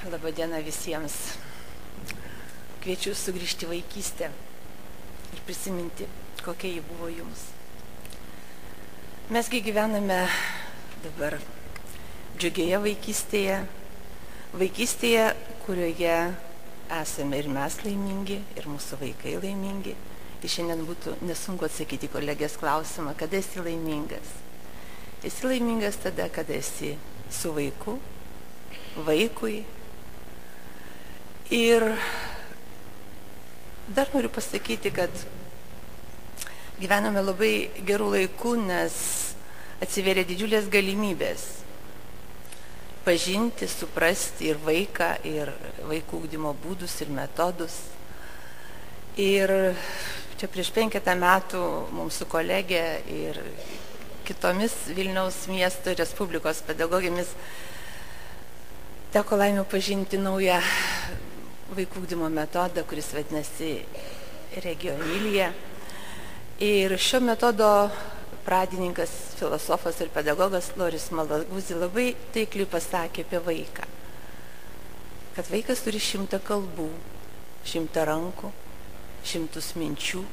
Labą dieną visiems. Kviečiu sugrįžti vaikystę ir prisiminti, kokia ji buvo jums. Mesgi gyvename dabar džiugioje vaikystėje, kurioje esame ir mes laimingi, ir mūsų vaikai laimingi. Ir šiandien būtų nesunku atsakyti kolegės klausimą, kada esi laimingas. Esi laimingas tada, kada esi su vaiku, vaikui. Ir dar noriu pasakyti, kad gyvename labai gerų laikų, nes atsiveria didžiulės galimybės pažinti, suprasti ir vaiką, ir vaikų ugdymo būdus ir metodus. Ir čia prieš 5 metų mums su kolegė ir kitomis Vilniaus miesto ir Respublikos pedagogėmis teko laimė pažinti naują vaikų ugdymo metodą, kuris vadinasi Regio-Emilija. Ir šio metodo pradininkas, filosofas ir pedagogas Loris Malaguzzi labai taikliai pasakė apie vaiką. Kad vaikas turi 100 kalbų, 100 rankų, 100 minčių,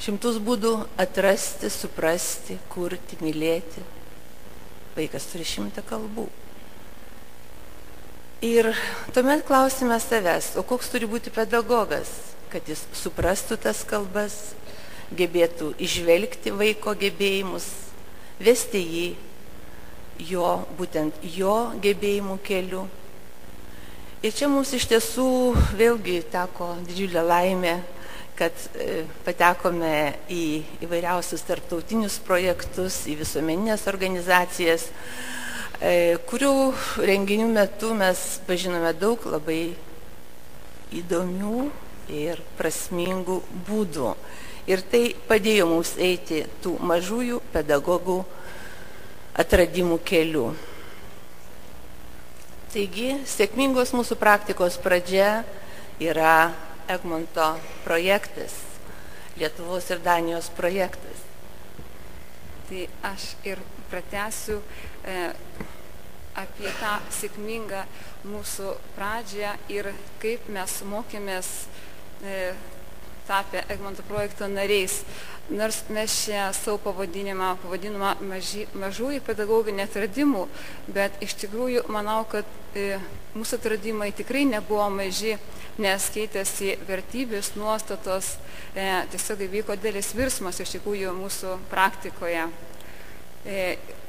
100 būdų atrasti, suprasti, kurti, mylėti. Vaikas turi 100 kalbų. Ir tuomet klausime savęs, o koks turi būti pedagogas, kad jis suprastų tas kalbas, gebėtų išvelgti vaiko gebėjimus, vesti jį būtent jo gebėjimų keliu. Ir čia mums iš tiesų vėlgi teko didžiulė laimė, kad patekome į įvairiausius tarptautinius projektus, į visuomeninės organizacijas, kurių renginių metu mes pažinome daug labai įdomių ir prasmingų būdų. Ir tai padėjo mums eiti tų mažųjų pedagogų atradimų keliu. Taigi, sėkmingos mūsų praktikos pradžia yra Egmonto projektas, Lietuvos ir Danijos projektas. Tai aš ir pratęsiu apie tą sėkmingą mūsų pradžią ir kaip mes mokėmės tapę Egmonto projekto nariais. Nors mes čia savo pavadinimą mažųjų pedagoginių atradimų, bet iš tikrųjų manau, kad mūsų atradimai tikrai nebuvo maži, nes keitėsi vertybės, nuostatos, tiesiog įvyko didelis virsmas iš tikrųjų mūsų praktikoje.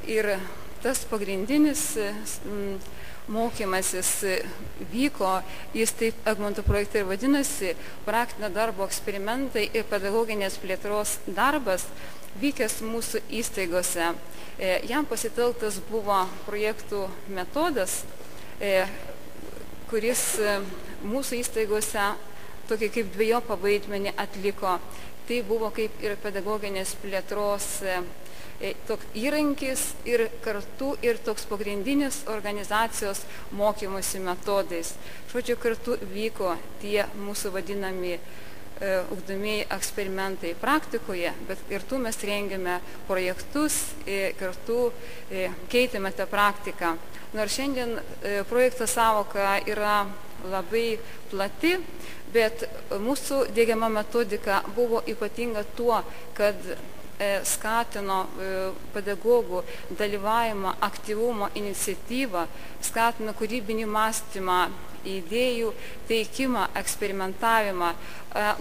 Ir tas pagrindinis mokymasis vyko, jis taip Egmonto projekte ir vadinasi, praktinio darbo eksperimentai ir pedagoginės plėtros darbas vykęs mūsų įstaigose. Jam pasitelktas buvo projektų metodas, kuris mūsų įstaigose tokį kaip dvejopą vaidmenį atliko. Tai buvo kaip ir pedagoginės plėtros toks įrankis ir kartu ir toks pagrindinis organizacijos mokymosi metodais. Žodžiu, kartu vyko tie mūsų vadinami ugdomieji eksperimentai praktikoje, bet kartu mes rengėme projektus, kartu keitėme tą praktiką. Nors šiandien projekto sąvoka yra labai plati, bet mūsų diegiama metodika buvo ypatinga tuo, kad skatino pedagogų dalyvavimą, aktyvumą, iniciatyvą, skatino kūrybinį mąstymą, idėjų teikimą, eksperimentavimą.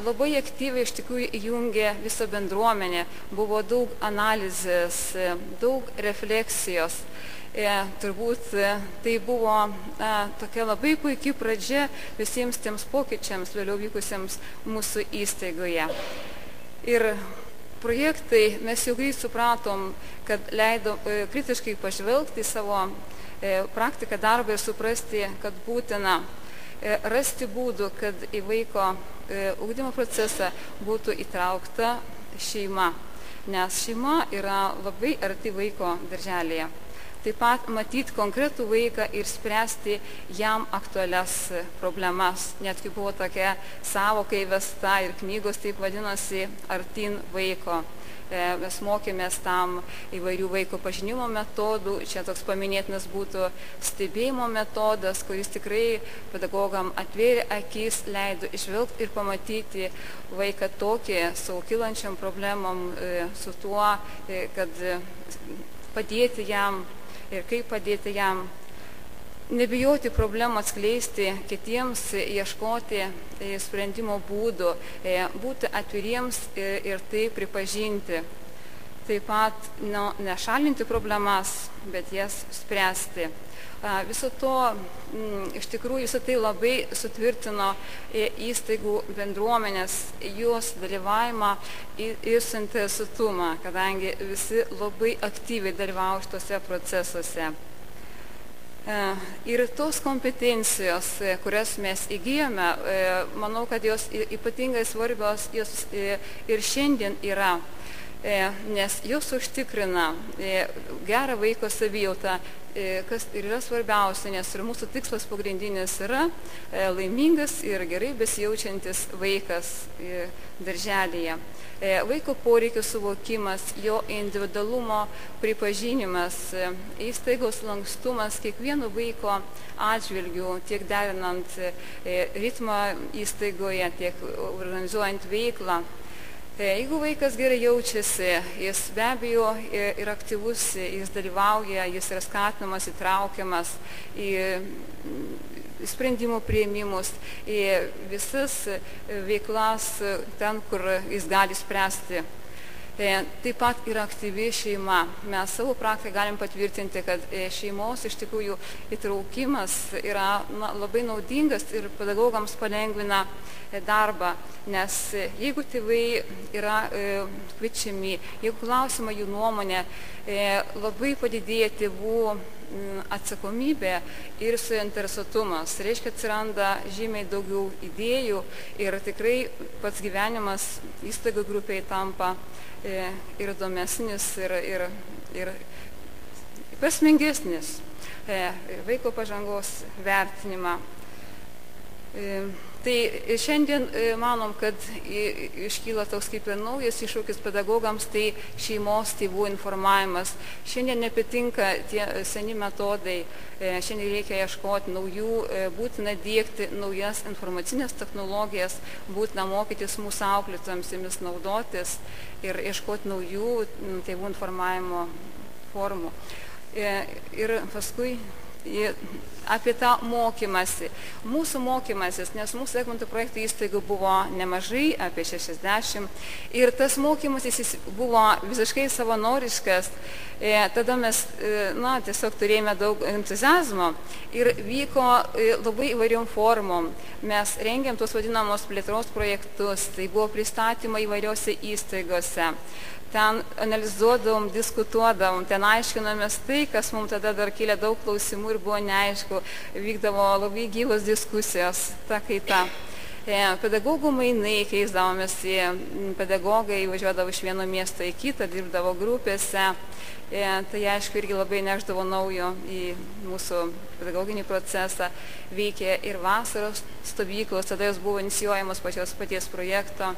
Labai aktyviai iš tikrųjų įjungė visą bendruomenę, buvo daug analizės, daug refleksijos. Turbūt tai buvo tokia labai puikia pradžia visiems tiems pokyčiams vėliau vykusiems mūsų įstaigoje. Ir projektai mes jau greit supratom, kad leido kritiškai pažvelgti į savo praktiką, darbą ir suprasti, kad būtina rasti būdų, kad į vaiko ugdymo procesą būtų įtraukta šeima, nes šeima yra labai arti vaiko darželėje. taip pat matyti konkretų vaiką ir spręsti jam aktualias problemas. Netgi buvo tokia sąvoka įvesta ir knygos taip vadinosi artin vaiko. Mes mokėmės tam įvairių vaiko pažinimo metodų. Čia toks paminėtinas būtų stebėjimo metodas, kuris tikrai pedagogam atvėrė akis, leido išvelgti ir pamatyti vaiką tokį su kilančiam problemom, su tuo, kad padėti jam ir kaip padėti jam. Nebijoti problemų atskleisti kitiems, ieškoti sprendimo būdų, būti atviriems ir tai pripažinti. Taip pat nešalinti problemas, bet jas spręsti. Viso to, iš tikrųjų, visą tai labai sutvirtino įstaigų bendruomenės, jos dalyvavimą ir suinteresuotumą, kadangi visi labai aktyviai dalyvavo šituose procesuose. Ir tos kompetencijos, kurias mes įgyjome, manau, kad jos ypatingai svarbios jos ir šiandien yra, nes jos užtikrina gerą vaiko savijautą, kas ir yra svarbiausia, nes ir mūsų tikslas pagrindinis yra laimingas ir gerai besijaučiantis vaikas darželyje. Vaiko poreikių suvokimas, jo individualumo pripažinimas, įstaigos lankstumas kiekvieno vaiko atžvilgių, tiek derinant ritmą įstaigoje, tiek organizuojant veiklą. Jeigu vaikas gerai jaučiasi, jis be abejo yra aktyvus, jis dalyvauja, jis yra skatinamas, įtraukiamas į sprendimų priėmimus, į visas veiklas ten, kur jis gali spręsti. Taip pat yra aktyvi šeima. Mes savo praktiką galim patvirtinti, kad šeimos iš tikrųjų įtraukimas yra labai naudingas ir pedagogams palengvina darbą, nes jeigu tėvai yra kviečiami, jeigu klausima jų nuomonė, labai padidėja tėvų atsakomybė ir suinteresuotumas. Reiškia, atsiranda žymiai daugiau idėjų ir tikrai pats gyvenimas įstaigų grupėje tampa ir įdomesnis, ir prasmingesnis vaiko pažangos vertinimą. Tai šiandien manom, kad iškyla toks kaip ir naujas iššūkis pedagogams, tai šeimos tėvų informavimas. Šiandien nepatinka tie seni metodai, šiandien reikia ieškoti naujų, būtina diegti naujas informacinės technologijas, būtina mokytis mūsų auklėtojams jomis naudotis ir ieškoti naujų tėvų informavimo formų. Ir paskui apie tą mokymąsi. Mūsų mokymasis, nes mūsų Egmonto projektų įstaigų buvo nemažai, apie 60, ir tas mokymasis jis buvo visiškai savanoriškas. Tada mes tiesiog turėjome daug entuziazmo ir vyko labai įvairiom formom. Mes rengėm tuos vadinamos plėtros projektus, tai buvo pristatymai įvairiose įstaigose. Ten analizuodavom, diskutuodavom, ten aiškinomės tai, kas mums tada dar kėlė daug klausimų ir buvo neaišku. Vykdavo labai gyvos diskusijos, ta kaita. Pedagogų mainai, keisdavomės, pedagogai važiuodavo iš vieno miesto į kitą, dirbdavo grupėse. Tai aišku irgi labai nešdavo naujo į mūsų pedagoginį procesą. Veikė ir vasaros stovyklos, tada jos buvo inicijuojamos paties projekto.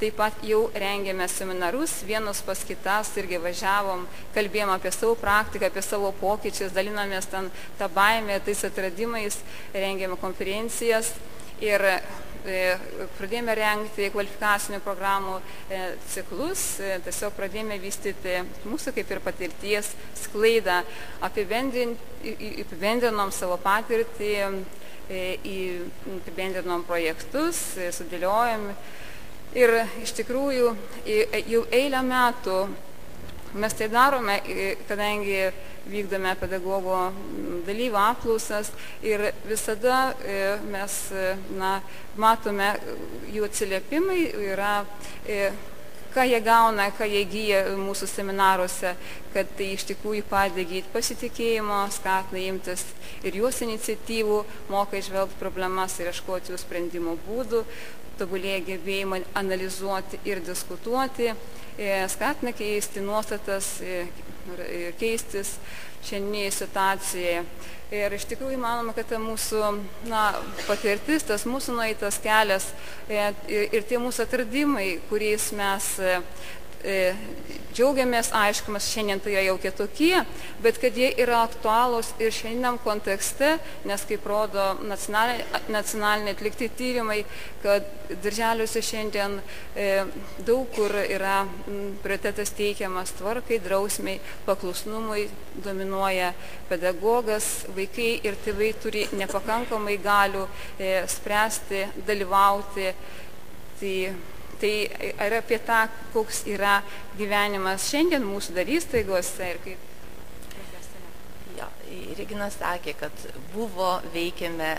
Taip pat jau rengėme seminarus, vienus pas kitas, irgi važiavom, kalbėjom apie savo praktiką, apie savo pokyčius, dalinomės ten tą baimę, tais atradimais, rengėme konferencijas ir pradėjome rengti kvalifikacinių programų ciklus, tiesiog pradėjome vystyti mūsų kaip ir patirties sklaidą, apibendrinom savo patirtį, apibendrinom projektus, sudėliojom. Ir iš tikrųjų jau eilę metų mes tai darome, kadangi vykdome pedagogo dalyvių apklausas ir visada mes matome jų atsiliepimai, yra ką jie gauna, ką jie įgyja mūsų seminaruose, kad tai iš tikrųjų padeda įgyti pasitikėjimo, skatina imtis ir juos iniciatyvų, moka išvelgti problemas ir ieškoti jų sprendimo būdų, tobulėja gebėjimą analizuoti ir diskutuoti, skatina keisti nuostatas, ir keistis šiandienėje situacijoje. Ir iš tikrųjų manome, kad ta mūsų patirtis, tas mūsų nueitas kelias ir tie mūsų atradimai, kuriais mes džiaugiamės, aišku, mes šiandien tai jau kitokie, bet kad jie yra aktualūs ir šiandieniam kontekste, nes kaip rodo nacionaliniai atlikti tyrimai, kad darželiuose šiandien daug kur yra prioritetas teikiamas tvarkai, drausmiai, paklusnumui, dominuoja pedagogas, vaikai ir tėvai turi nepakankamai galių spręsti, dalyvauti. Tai yra apie tą, koks yra gyvenimas šiandien mūsų dar įstaigose ir kaip profesionaliai. Ja, Regina sakė, kad buvo, veikėme,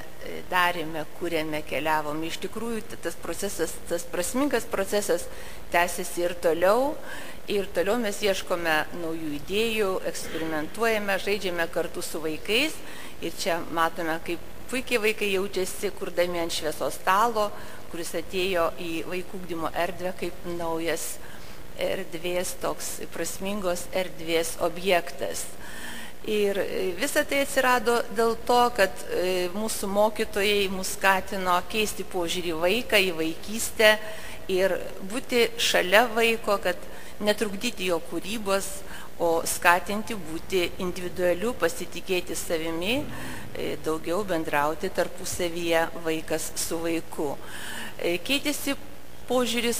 darėme, kūrėme, keliavome. Iš tikrųjų, tas procesas, tas prasmingas procesas tęsiasi ir toliau mes ieškome naujų idėjų, eksperimentuojame, žaidžiame kartu su vaikais ir čia matome, kaip puikiai vaikai jaučiasi, kurdami ant šviesos stalo, kuris atėjo į vaikų ugdymo erdvę kaip naujas erdvės, toks prasmingos erdvės objektas. Ir visa tai atsirado dėl to, kad mūsų mokytojai mus skatino keisti požiūrį į vaiką, į vaikystę ir būti šalia vaiko, kad netrukdyti jo kūrybos, o skatinti būti individualiu, pasitikėti savimi, daugiau bendrauti tarpusavyje vaikas su vaiku. Keitėsi požiūris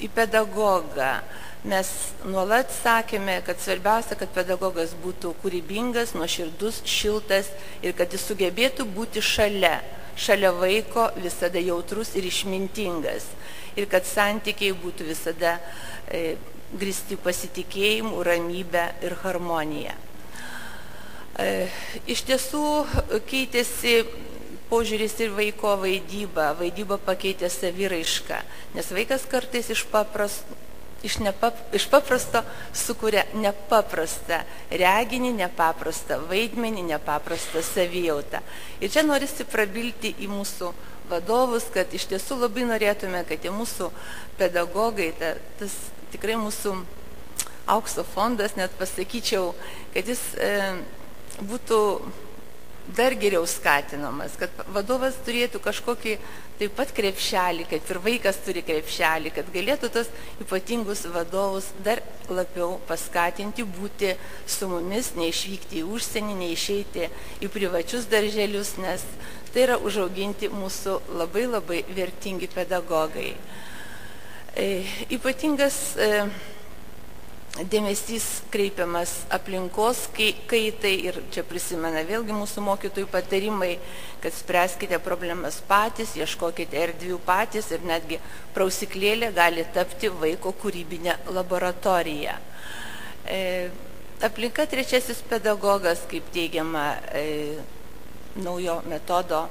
į pedagogą. Mes nuolat sakėme, kad svarbiausia, kad pedagogas būtų kūrybingas, nuoširdus, šiltas ir kad jis sugebėtų būti šalia vaiko, visada jautrus ir išmintingas. Ir kad santykiai būtų visada grįsti pasitikėjimu, ramybę ir harmoniją. Iš tiesų keitėsi požiūris ir vaiko vaidybą. Vaidyba pakeitė saviraišką, nes vaikas kartais iš paprasto sukuria nepaprastą reginį, nepaprastą vaidmenį, nepaprastą savijautą. Ir čia norisi prabilti į mūsų vadovus, kad iš tiesų labai norėtume, kad tie mūsų pedagogai, tas tikrai mūsų aukso fondas, net pasakyčiau, kad jis būtų dar geriau skatinamas, kad vadovas turėtų kažkokį taip pat krepšelį, kad ir vaikas turi krepšelį, kad galėtų tos ypatingus vadovus dar labiau paskatinti būti su mumis, neišvykti į užsienį, neišeiti į privačius darželius, nes tai yra užauginti mūsų labai labai vertingi pedagogai. Ypatingas dėmesys kreipiamas aplinkos kaitai ir čia prisimena vėlgi mūsų mokytojų patarimai, kad spręskite problemas patys, ieškokite erdvių patys ir netgi prausiklėlė gali tapti vaiko kūrybinė laboratorija. Aplinka trečiasis pedagogas, kaip teigiama naujo metodo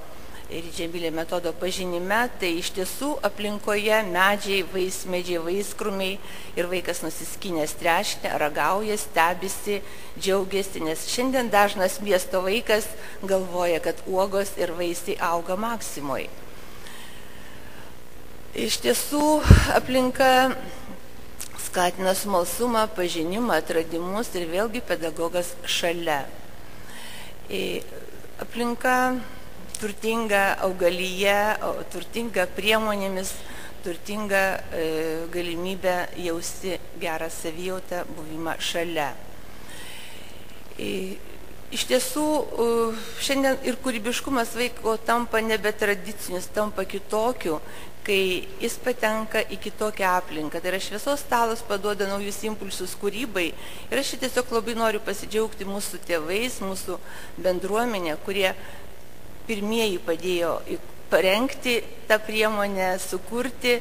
ir Džemilė metodo pažinime, tai iš tiesų aplinkoje medžiai, vaismedžiai, vaiskrūmiai ir vaikas nusiskynęs treškinę, ragauja, stebisi, džiaugiasi, nes šiandien dažnas miesto vaikas galvoja, kad uogos ir vaisiai auga Maksimoj. Iš tiesų aplinka skatina smalsumą, pažinimą, atradimus ir vėlgi pedagogas šalia. Aplinka turtinga augalyje, turtinga priemonėmis, turtinga galimybė jausti gerą savijautą, buvimą šalia. Iš tiesų, šiandien ir kūrybiškumas vaiko tampa nebetradicinis, tampa kitokiu, kai jis patenka į kitokią aplinką. Tai yra šviesos stalas paduoda naujus impulsus kūrybai. Ir aš tiesiog labai noriu pasidžiaugti mūsų tėvais, mūsų bendruomenė, kurie pirmieji padėjo parengti tą priemonę, sukurti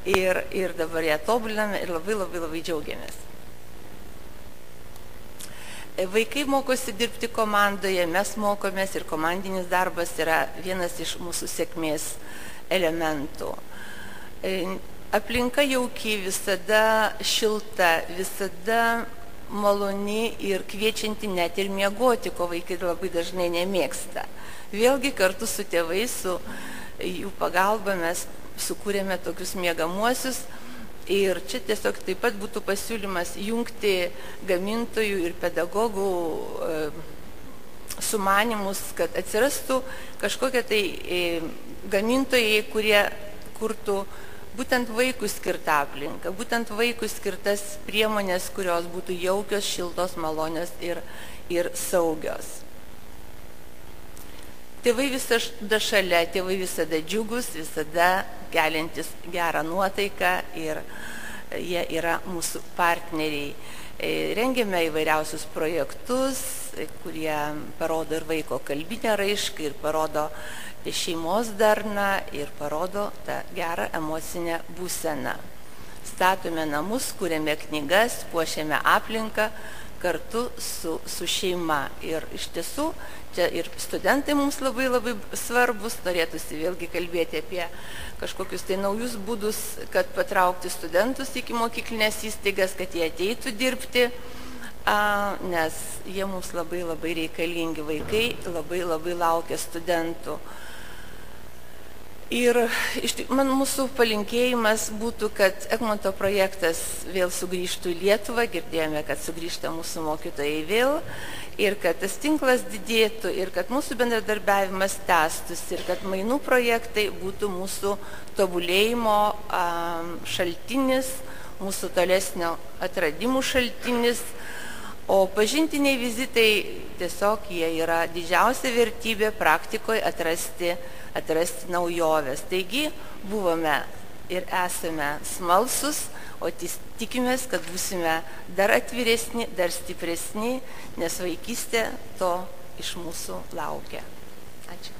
ir dabar ją tobuliname ir labai džiaugiamės. Vaikai mokosi dirbti komandoje, mes mokomės ir komandinis darbas yra vienas iš mūsų sėkmės elementų. Aplinka jauki, visada šilta, visada maloni ir kviečianti net ir miegoti, ko vaikai labai dažnai nemėgsta. Vėlgi kartu su tėvais, su jų pagalba mes sukūrėme tokius miegamuosius Ir čia tiesiog taip pat būtų pasiūlymas jungti gamintojų ir pedagogų sumanimus, kad atsirastų kažkokie tai gamintojai, kurie kurtų būtent vaikų skirtą aplinką, būtent vaikų skirtas priemonės, kurios būtų jaukios, šiltos, malonios ir saugios. Tėvai visada šalia, tėvai visada džiugus, visada keliantis gerą nuotaiką ir jie yra mūsų partneriai. Rengiame įvairiausius projektus, kurie parodo ir vaiko kalbinę raišką, ir parodo šeimos darną, ir parodo tą gerą emocinę būseną. Statome namus, kuriame knygas, puošiame aplinką kartu su šeima. Ir iš tiesų, čia ir studentai mums labai svarbus, norėtųsi vėlgi kalbėti apie kažkokius tai naujus būdus, kad patraukti studentus iki mokyklinės įstaigas, kad jie ateitų dirbti, nes jie mums labai reikalingi, vaikai labai laukia studentų. Ir mūsų palinkėjimas būtų, kad Egmonto projektas vėl sugrįžtų į Lietuvą, girdėjome, kad sugrįžta mūsų mokytojai vėl, ir kad tas tinklas didėtų, ir kad mūsų bendradarbiavimas tęstųsi, ir kad mainų projektai būtų mūsų tobulėjimo šaltinis, mūsų tolesnio atradimų šaltinis, o pažintiniai vizitai tiesiog jie yra didžiausia vertybė praktikoje atrasti naujoves. Taigi buvome ir esame smalsus, o tikimės, kad būsime dar atviresni, dar stipresni, nes vaikystė to iš mūsų laukia. Ačiū.